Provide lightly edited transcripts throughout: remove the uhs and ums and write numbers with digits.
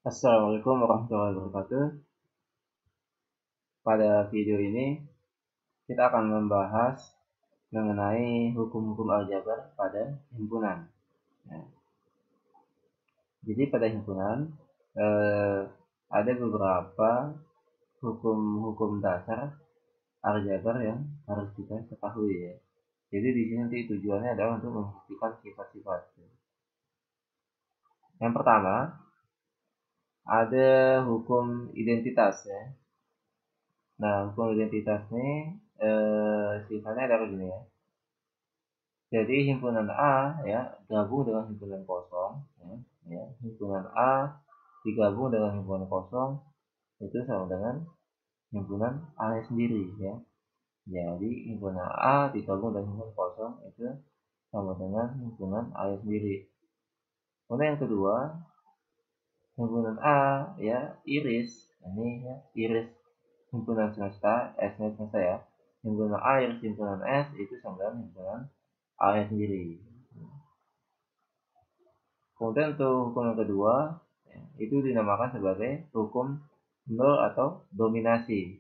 Assalamualaikum warahmatullahi wabarakatuh. Pada video ini kita akan membahas mengenai hukum-hukum aljabar pada himpunan. Ya. Jadi pada himpunan ada beberapa hukum-hukum dasar aljabar yang harus kita ketahui ya. Jadi di sini nanti tujuannya adalah untuk membuktikan sifat-sifat. Yang pertama ada hukum identitas ya. Nah, hukum identitas ini sifatnya adalah gini ya. Jadi himpunan A ya gabung dengan himpunan kosong ya. Himpunan A digabung dengan himpunan kosong itu sama dengan himpunan A sendiri ya. Jadi himpunan A digabung dengan himpunan kosong itu sama dengan himpunan A sendiri. Kemudian yang kedua, himpunan A ya iris, ini ya iris himpunan semesta semesta ya. Himpunan A iris himpunan S itu sama dengan himpunan A sendiri. Kemudian untuk hukum yang kedua ya, itu dinamakan sebagai hukum nol atau dominasi.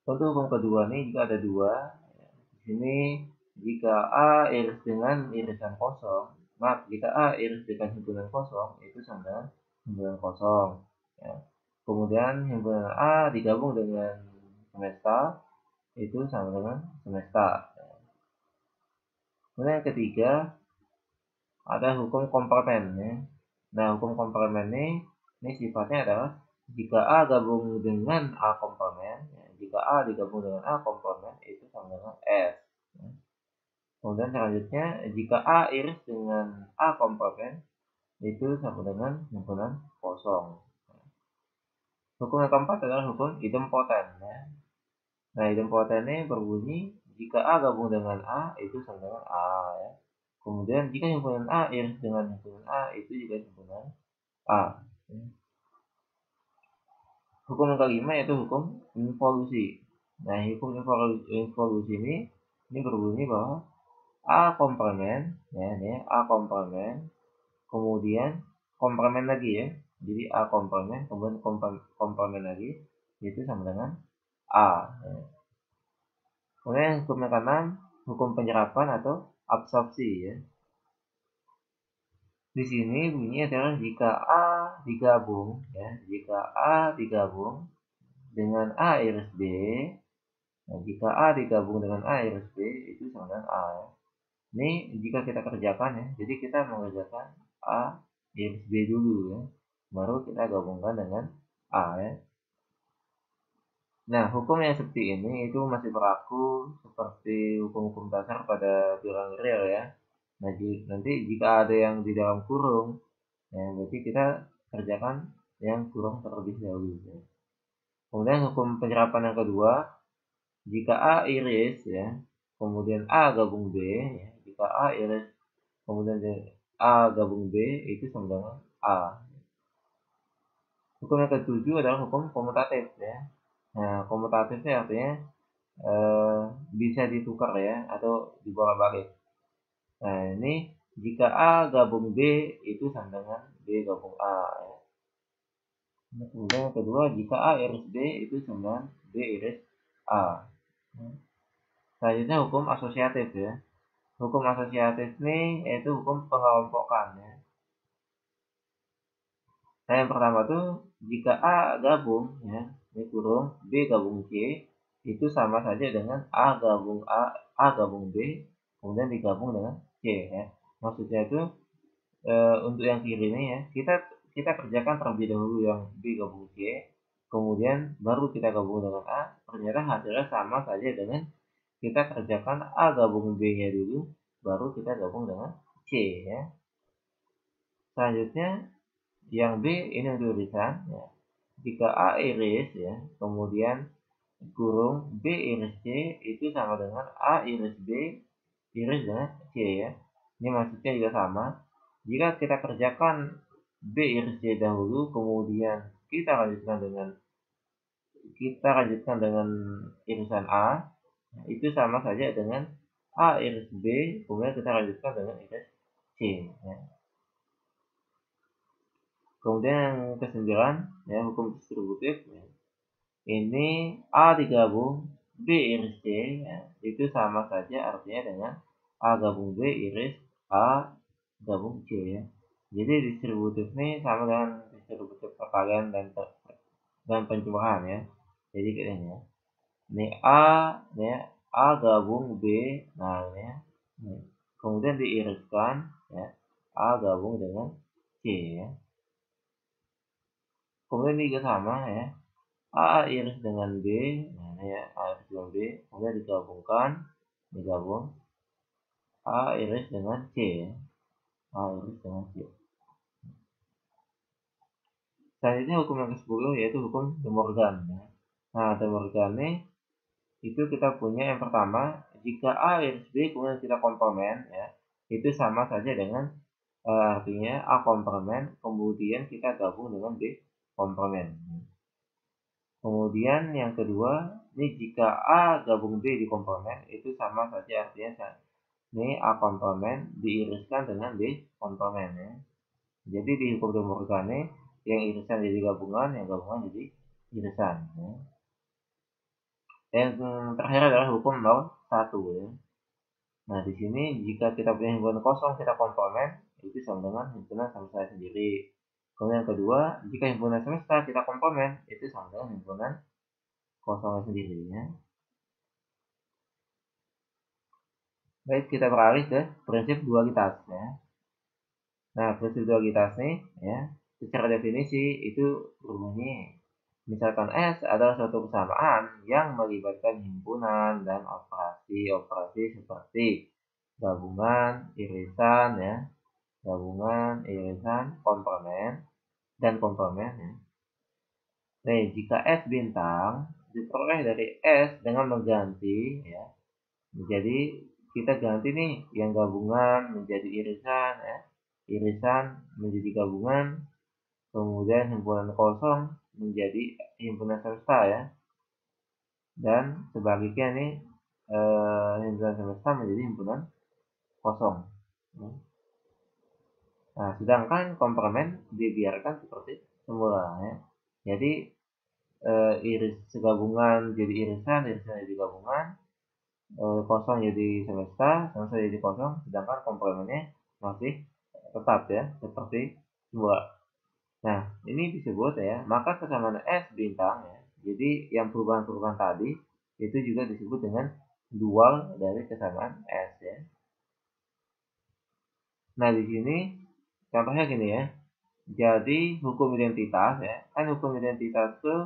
Untuk hukum kedua ini jika ada dua, ya, di sini jika A iris dengan irisan kosong, maka jika A iris dengan himpunan kosong itu sama dengan himpunan kosong. Ya. Kemudian himpunan A digabung dengan semesta itu sama dengan semesta. Ya. Kemudian yang ketiga ada hukum komplement ya. Nah, hukum komplement ini sifatnya adalah jika A gabung dengan A komplement, ya, jika A digabung dengan A komplement itu sama dengan S. Ya. Kemudian selanjutnya jika A iris dengan A komplement itu sama dengan himpunan kosong. Hukum yang keempat adalah hukum idempoten. Ya. Nah, idempoten ini berbunyi jika A gabung dengan A itu sama dengan A. Ya. Kemudian jika himpunan A iris dengan himpunan A itu juga himpunan A. Hukum yang kelima yaitu hukum involusi. Nah, hukum involusi ini berbunyi bahwa A komplement, ya, ini A komplement, kemudian komplement lagi ya. Jadi A komplement, kemudian komplement lagi, itu sama dengan A. Ya. Kemudian hukum yang keenam, hukum penyerapan atau absorpsi ya. Di sini bunyinya adalah jika A digabung ya, jika A digabung dengan A iris B, nah, jika A digabung dengan A iris B itu sama dengan A ya. Ini jika kita kerjakan ya, jadi kita mengerjakan A iris B dulu ya, baru kita gabungkan dengan A ya. Nah, hukum yang seperti ini itu masih berlaku seperti hukum-hukum dasar pada bilangan real ya. Nah, nanti jika ada yang di dalam kurung, ya berarti kita kerjakan yang kurung terlebih dahulu. Ya. Kemudian hukum penyerapan yang kedua, jika A iris ya, kemudian A gabung B, ya, jika A iris kemudian A gabung B itu sama dengan A. Hukum yang ketujuh adalah hukum komutatif ya. Nah, komutatifnya artinya bisa ditukar ya atau dibolak-balik. Nah, ini jika A gabung B itu sama dengan B gabung A. Ya. Kemudian yang kedua, jika A iris B itu sama dengan B iris A. Selanjutnya hukum asosiatif ya. Hukum asosiatif ini yaitu hukum pengelompokan ya. Nah, yang pertama tuh jika A gabung ya, ini kurung B gabung C itu sama saja dengan A gabung B kemudian digabung dengan C ya. Maksudnya itu untuk yang kiri ini ya, kita kerjakan terlebih dahulu yang B gabung C, kemudian baru kita gabung dengan A, ternyata hasilnya sama saja dengan kita kerjakan A gabung B-nya dulu, baru kita gabung dengan C ya. Selanjutnya yang B ini untuk tulisan ya. Jika A iris ya, kemudian kurung B iris C itu sama dengan A iris B iris dengan C ya. Ini maksudnya juga sama. Jika kita kerjakan B iris C dahulu, kemudian kita lanjutkan dengan irisan A, itu sama saja dengan A iris B, kemudian kita lanjutkan dengan iris C. Ya. Kemudian yang ke-9 ya, hukum distributif ya. Ini A digabung B iris C ya, itu sama saja artinya dengan A gabung B iris A gabung C ya. Jadi distributif ini sama dengan distributif perkalian dan pencurahan ya. Jadi kayak ini ya. Ini A ya, A gabung B, nah ini ya. Kemudian diiriskan ya, A gabung dengan C ya. Kemudian juga sama ya, A iris dengan B, nah ini ya, A iris dengan B, kemudian digabung A iris dengan C ya. A iris dengan C. Selanjutnya hukum yang ke-10 yaitu hukum De Morgan ya. Nah, De Morgan ini itu kita punya yang pertama, jika A iris B kemudian kita komplement ya, itu sama saja dengan artinya A komplement kemudian kita gabung dengan B komplement. Kemudian yang kedua, ini jika A gabung B di komplement itu sama saja artinya ini A komplement diiriskan dengan B komplement ya. Jadi di hukum De Morgan ini yang irisan jadi gabungan, yang gabungan jadi irisan ya. Yang terakhir adalah hukum 01 ya. Nah, di sini jika kita punya himpunan kosong kita komplement itu sama dengan himpunan semesta sendiri. Kemudian yang kedua, jika himpunan semesta kita komplement itu sama dengan himpunan kosongnya sendiri ya. Baik, kita beralih ke prinsip dualitas ya. Nah, prinsip dualitas nih ya, secara definisi itu berbunyi misalkan S adalah suatu kesamaan yang melibatkan himpunan dan operasi-operasi seperti gabungan, irisan ya, komplement dan komplement ya. Nah, jika S bintang diperoleh dari S dengan mengganti ya. Jadi kita ganti nih yang gabungan menjadi irisan ya. Irisan menjadi gabungan, kemudian himpunan kosong menjadi himpunan semesta ya. Dan sebaliknya nih himpunan semesta menjadi himpunan kosong. Nah, sedangkan komplement dibiarkan seperti semula ya. Jadi iris segabungan jadi irisan jadi gabungan, kosong jadi semesta jadi kosong, sedangkan komplementnya masih tetap ya seperti semula. Nah, ini disebut ya, maka kesamaan S bintang ya. Jadi yang perubahan-perubahan tadi itu juga disebut dengan dual dari kesamaan S ya. Nah, di sini contohnya gini ya. Jadi hukum identitas ya. Kan hukum identitas itu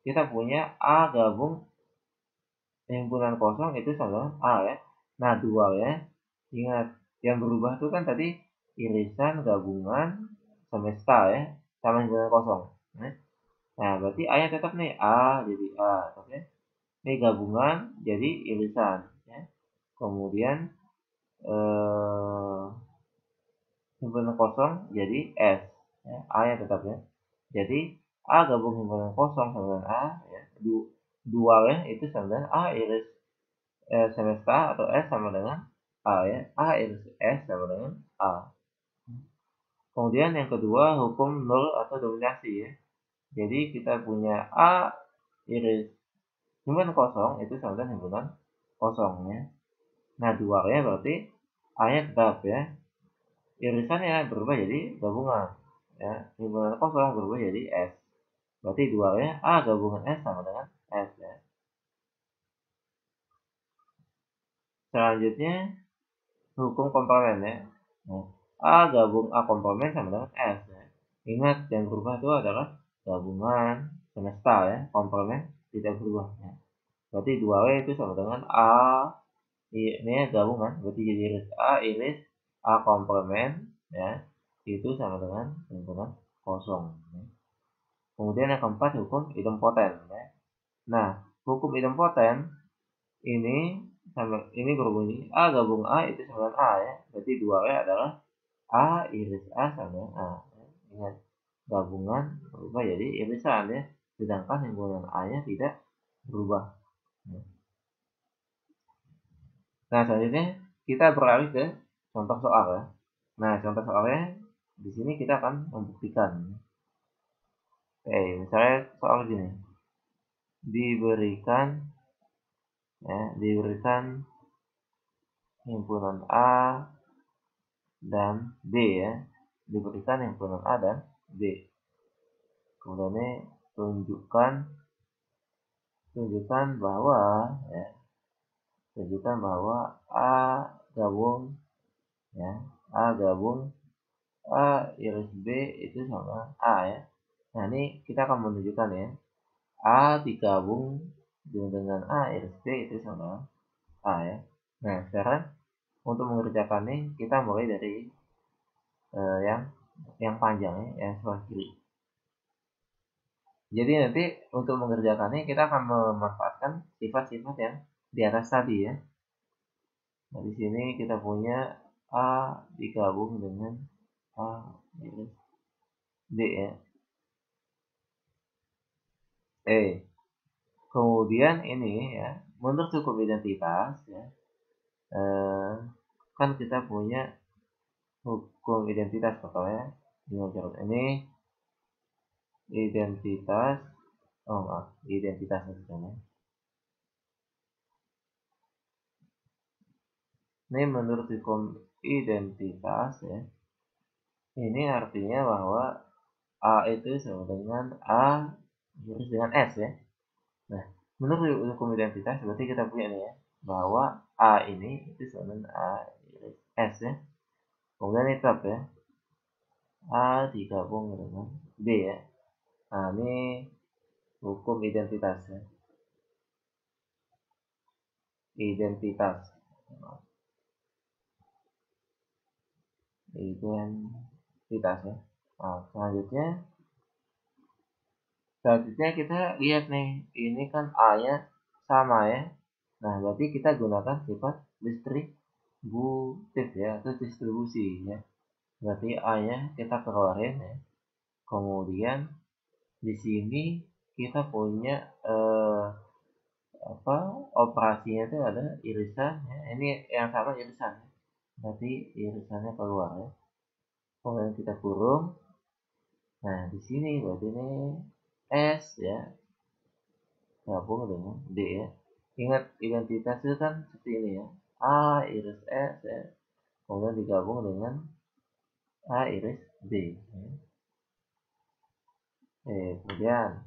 kita punya A gabung himpunan kosong itu sama A ya. Nah, dual ya. Ingat, yang berubah itu kan tadi irisan gabungan semesta ya sama himpunan kosong. Nah, berarti A-nya tetap nih A jadi A, oke. Ini gabungan jadi irisan ya. Kemudian himpunan kosong jadi S ya. A-nya tetap ya. Jadi A gabung himpunan kosong sama dengan A ya. Dualnya itu sama dengan A iris semesta atau S sama dengan A ya. A iris S sama dengan A. Kemudian yang kedua hukum nol atau dominasi ya. Jadi kita punya A iris himpunan kosong itu sama dengan himpunan kosong ya. Nah, dualnya berarti A-nya tetap ya. Irisannya berubah jadi gabungan ya. Himpunan kosong berubah jadi S. Berarti dualnya A gabungan S sama dengan S ya. Selanjutnya hukum komplement ya. Nah, A gabung A komplement sama dengan S ya. Ingat yang berubah itu adalah gabungan semesta ya. Komplement tidak berubah ya. Berarti dualnya itu sama dengan A ini gabungan, berarti jadi iris A komplement ya. Itu sama dengan himpunan kosong ya. Kemudian yang keempat hukum idempoten ya. Nah, hukum idempoten ini berbunyi A gabung A itu sama dengan A ya. Berarti dualnya adalah A iris A sama dengan A ya. Ingat, gabungan berubah jadi irisan ya. Sedangkan himpunan A-nya tidak berubah ya. Nah, selanjutnya kita beralih ke contoh soal ya. Nah, contoh soalnya di sini kita akan membuktikan Oke, misalnya soal gini, diberikan himpunan A dan B ya, diberikan himpunan A dan B. Kemudian tunjukkan bahwa A gabung A iris B itu sama A ya. Nah, ini kita akan menunjukkan ya, A digabung dengan A iris B itu sama A ya. Nah, sekarang untuk mengerjakannya kita mulai dari yang panjang ya, yang sebelah kiri. Jadi nanti untuk mengerjakannya kita akan memanfaatkan sifat-sifat yang di atas tadi ya. Nah, di sini kita punya A digabung dengan A minus D ya. Kemudian ini ya, menurut hukum identitas ya, kan kita punya hukum identitas pokoknya ini identitas identitas maksudnya. Ini menurut hukum identitas ya, ini artinya bahwa A itu sama dengan A terus dengan S ya. Nah, menurut hukum identitas berarti kita punya nih ya, bahwa A ini itu sama dengan A S ya. Kemudian ini tetap ya, A digabung dengan B ya. Nah, ini hukum identitas ya. Identitas ya. Nah, selanjutnya kita lihat nih, ini kan A-nya sama ya. Nah, berarti kita gunakan sifat distributif ya, atau distribusi ya. Berarti A-nya kita keluarin ya. Kemudian di sini kita punya operasinya itu ada irisan ya. Ini yang sama irisan. Berarti irisannya keluar ya. Kemudian kita kurung. Nah, di sini berarti ini S ya gabung dengan D ya. Ingat identitas itu kan seperti ini ya. A iris S ya. Kemudian digabung dengan A iris D. Ya. Kemudian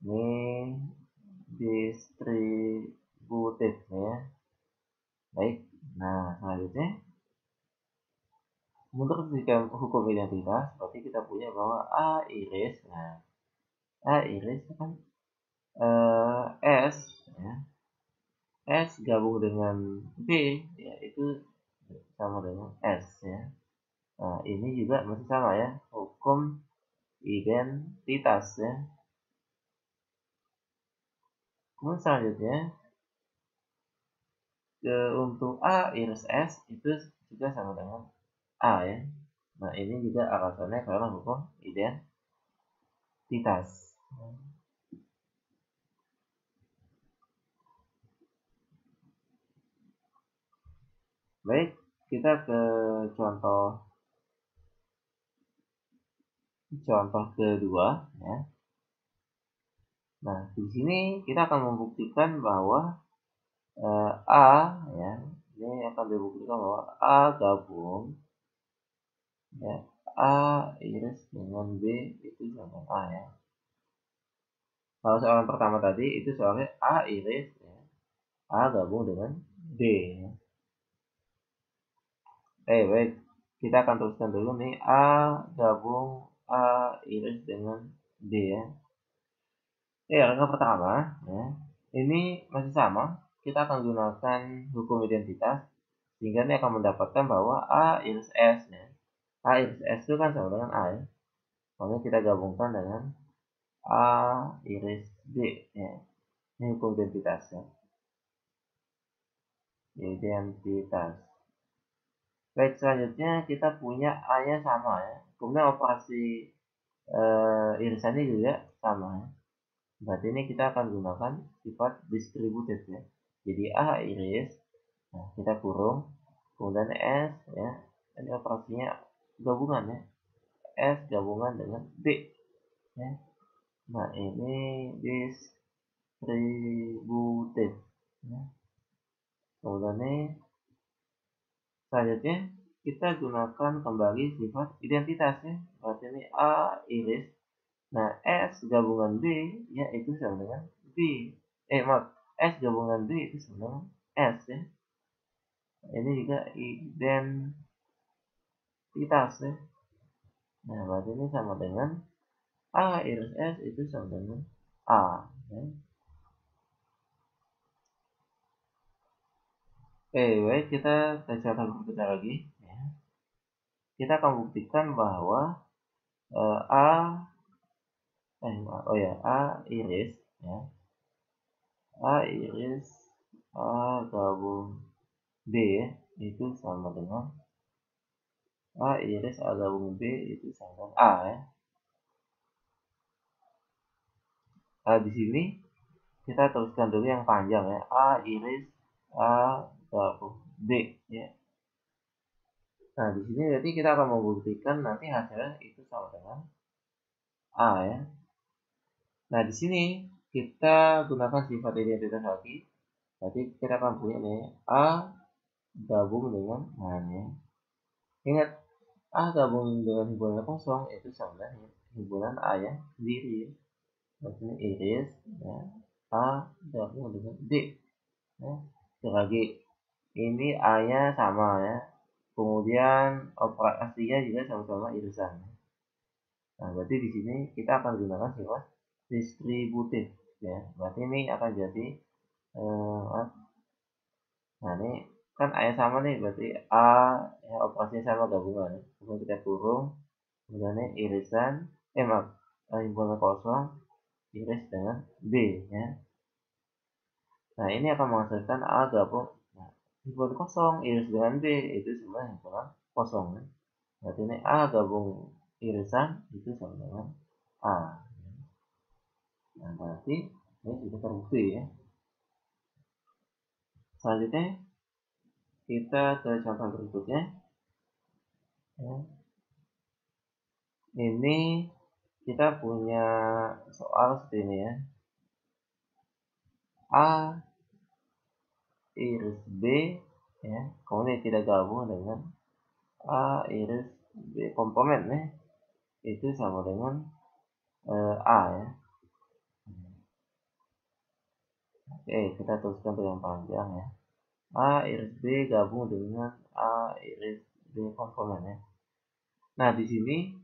ini distributif ya. Baik. Nah, selanjutnya menurut hukum identitas berarti kita punya bahwa A iris. Nah, A iris kan S ya. S gabung dengan B ya, itu sama dengan S ya. Nah, ini juga masih sama ya, hukum identitas ya. Kemudian selanjutnya untuk A iris S itu juga sama dengan A ya. Nah, ini juga alasannya karena hukum identitas. Baik, kita ke contoh kedua ya. Nah, di sini kita akan membuktikan bahwa A ya, ini akan dibuktikan bahwa A gabung ya, A iris dengan B itu sama A ya. Kalau soalan pertama tadi itu soalnya A iris ya, A gabung dengan B ya. Baik, kita akan teruskan dulu nih, A gabung A iris dengan B ya. Langkah pertama ya, ini masih sama, kita akan gunakan hukum identitas sehingga ini akan mendapatkan bahwa A iris S ya. A iris S itu kan sama dengan A ya. Lalu kita gabungkan dengan A iris B ya. Ini hukum identitas ya. Identitas. Baik, selanjutnya kita punya A-nya sama ya. Kemudian operasi irisannya juga sama ya. Berarti ini kita akan gunakan sifat distributif ya. Jadi A iris, nah kita kurung, kemudian S ya. Ini operasinya gabungan ya. S gabungan dengan B. ya. Nah, ini distributif, ya. Kemudian ini selanjutnya kita gunakan kembali sifat identitas, ya. Berarti ini A iris. Nah, S gabungan B ya itu sama dengan B. Maaf, S gabungan B itu sama dengan S, ya. Ini juga identitas, ya. Nah, berarti ini sama dengan A iris S itu sama dengan A, ya. Baik, kita contoh berikutnya lagi, ya. Kita akan buktikan bahwa A iris, ya. A iris A gabung B, ya, itu sama dengan A iris A gabung B itu sama dengan A, ya. Nah, di sini kita teruskan dulu yang panjang, ya. A iris A gabung B, ya. Nah, di sini nanti kita akan membuktikan nanti hasilnya itu sama dengan A, ya. Nah, di sini kita gunakan sifat identitas lagi. Berarti kita akan punya nih A gabung dengan mana? Ingat, A gabung dengan himpunan kosong itu sama dengan himpunan A yang sendiri, ya. Berarti ini iris, ya. A gabung dengan D, ya. Sekali lagi, ini A-nya sama, ya. Kemudian operasinya juga sama-sama irisan. Nah, berarti di sini kita akan gunakan sifat distributif, ya. Berarti ini akan jadi nah, ini kan A nya sama nih, berarti A ya, operasinya sama gabungan. Kemudian kita kurung, kemudian ini irisan, maaf, himpunan kosong iris dengan B, ya. Nah, ini akan menghasilkan A gabung. Nah, himpunan kosong iris dengan B itu sama himpunan kosong, ya. Berarti ini A gabung irisan itu sama dengan A. Nah, berarti ini sudah terbukti, ya. Selanjutnya kita ke contoh berikutnya, ya. Ini kita punya soal seperti ini, ya. A iris B, ya, kemudian tidak gabung dengan A iris B komplement, ya, itu sama dengan A, ya. Oke, kita teruskan dengan panjang, ya. A iris B gabung dengan A iris B komplement, ya. Nah, di sini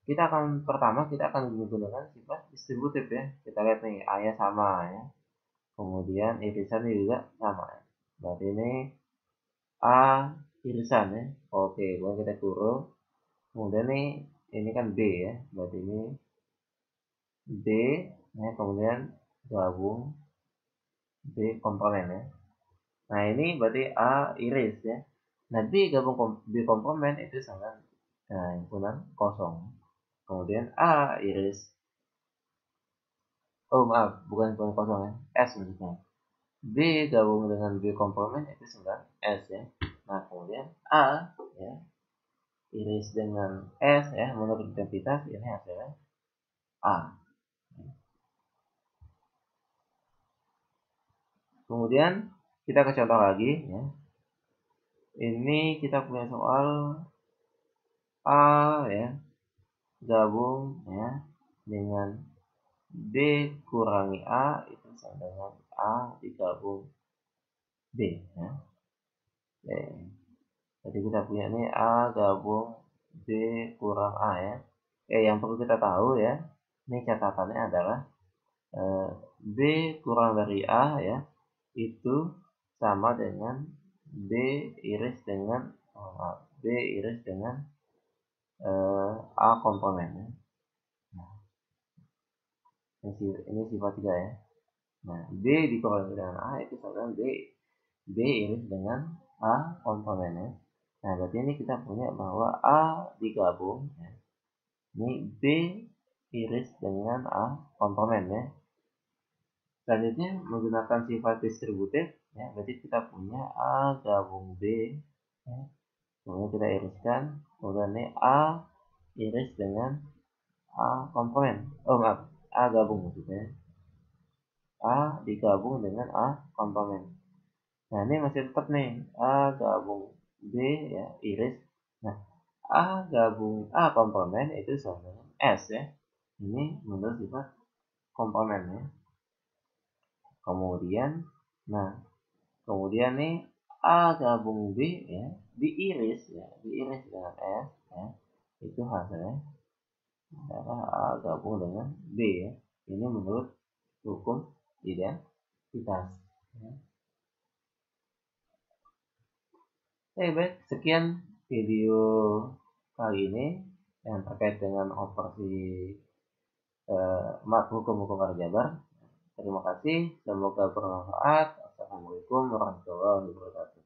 kita akan menggunakan sifat distributif, ya. Kita lihat nih, A-nya sama, ya. Kemudian irisannya juga sama, ya. Berarti ini A irisan, ya. Oke, boleh kita kurung. Kemudian ini kan B, ya. Berarti ini B, ya, kemudian gabung B komponen, ya. Nah, ini berarti A iris, ya. Nah, B gabung B komponen itu sama himpunan kosong. Kemudian A iris, maaf, bukan himpunan kosong, ya. S maksudnya. B gabung dengan B komplement itu sama S, ya. Nah, kemudian A, ya, iris dengan S, ya, menurut identitas ini hasilnya A. Kemudian kita ke contoh lagi, ya. Ini kita punya soal A, ya, gabung, ya, dengan B kurangi A itu sama dengan A digabung B, ya. Oke. Jadi kita punya ini A gabung B kurang A, ya. Yang perlu kita tahu, ya, ini catatannya adalah B kurang dari A, ya, itu sama dengan B iris dengan B iris dengan A komponen, ya. Nah, ini sifat 3, ya. Nah, B dikurangi dengan A itu sama dengan B iris dengan A komponen, ya. Nah, berarti ini kita punya bahwa A digabung, ya. Ini B iris dengan A komponen, ya. Selanjutnya menggunakan sifat distributif, ya, berarti kita punya A gabung B, ya. Kemudian kita iriskan, kemudian ini A iris dengan A komplement. Oh maaf, A gabung maksudnya. A digabung dengan A komplement. Nah ini masih tetap nih, A gabung B ya, iris. Nah, A gabung A komplement itu sama dengan S ya. Ini menurut sifat komplement ya. Kemudian, nah kemudian nih A gabung B ya, diiris ya, diiris dengan S ya. Itu hasilnya adalah A gabung dengan B ya. Ini menurut hukum identitas. Ya. Baik, sekian video kali ini yang terkait dengan operasi hukum-hukum aljabar. Terima kasih, semoga bermanfaat. Assalamualaikum warahmatullahi wabarakatuh.